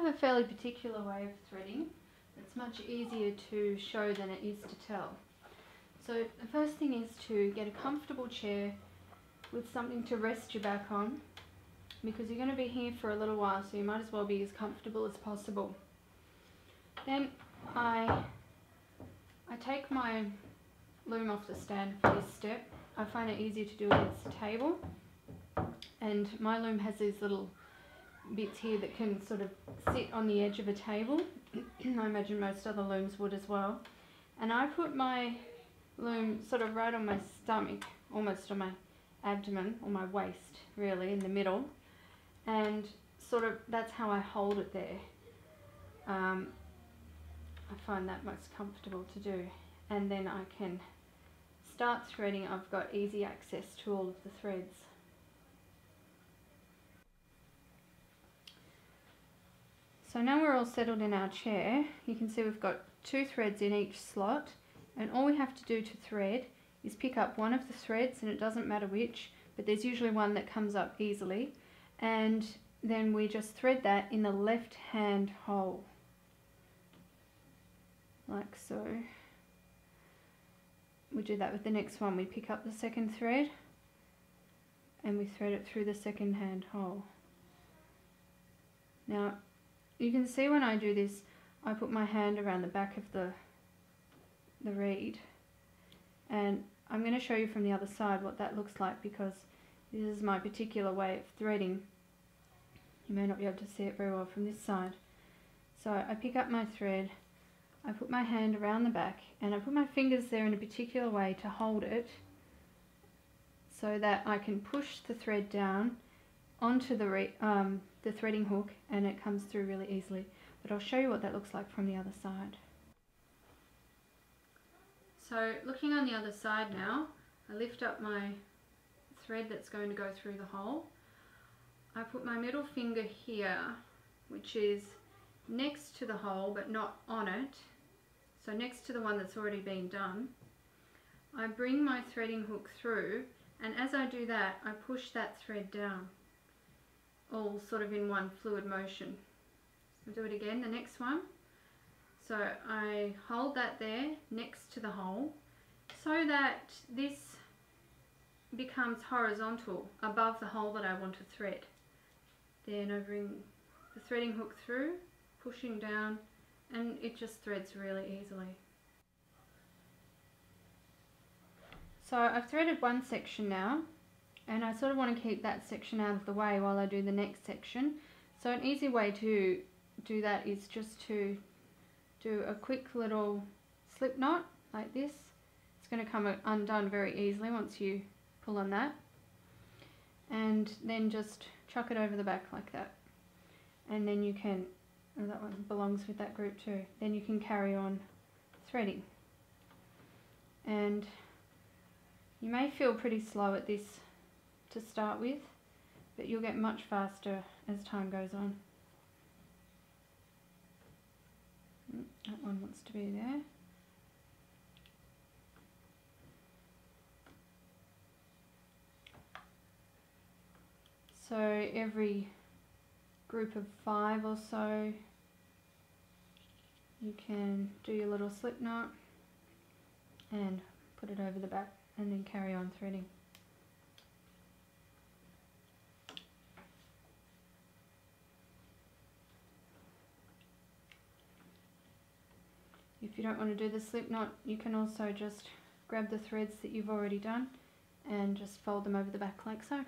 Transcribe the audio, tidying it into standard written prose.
a fairly particular way of threading. It's much easier to show than it is to tell. So the first thing is to get a comfortable chair with something to rest your back on, because you're going to be here for a little while, so you might as well be as comfortable as possible. Then I take my loom off the stand for this step. I find it easier to do against the table, and my loom has these little bits here that can sort of sit on the edge of a table. I imagine most other looms would as well. And I put my loom sort of right on my stomach, almost on my abdomen, or my waist really, in the middle, and sort of that's how I hold it there. I find that most comfortable to do, and then I can start threading. I've got easy access to all of the threads. So now we're all settled in our chair. You can see we've got 2 threads in each slot, and all we have to do to thread is pick up one of the threads, and it doesn't matter which, but there's usually one that comes up easily, and then we just thread that in the left hand hole, like so. We do that with the next one. We pick up the second thread and we thread it through the second hand hole. Now you can see when I do this, I put my hand around the back of the reed, and I'm going to show you from the other side what that looks like, because this is my particular way of threading. You may not be able to see it very well from this side. So I pick up my thread, I put my hand around the back, and I put my fingers there in a particular way to hold it so that I can push the thread down onto the threading hook, and it comes through really easily. But I'll show you what that looks like from the other side. So looking on the other side now, I lift up my thread that's going to go through the hole. I put my middle finger here, which is next to the hole but not on it, so next to the one that's already been done. I bring my threading hook through, and as I do that, I push that thread down, all sort of in one fluid motion. I'll do it again, the next one. So I hold that there next to the hole so that this becomes horizontal above the hole that I want to thread. Then I bring the threading hook through, pushing down, and it just threads really easily. So I've threaded one section now, and I sort of want to keep that section out of the way while I do the next section. So an easy way to do that is just to do a quick little slip knot like this. It's going to come undone very easily once you pull on that, and then just chuck it over the back like that, and then you can, oh, that one belongs with that group too, then you can carry on threading. And you may feel pretty slow at this to start with, but you'll get much faster as time goes on. That one wants to be there. So every group of 5 or so, you can do your little slip knot and put it over the back, and then carry on threading. If you don't want to do the slip knot, you can also just grab the threads that you've already done and just fold them over the back like so.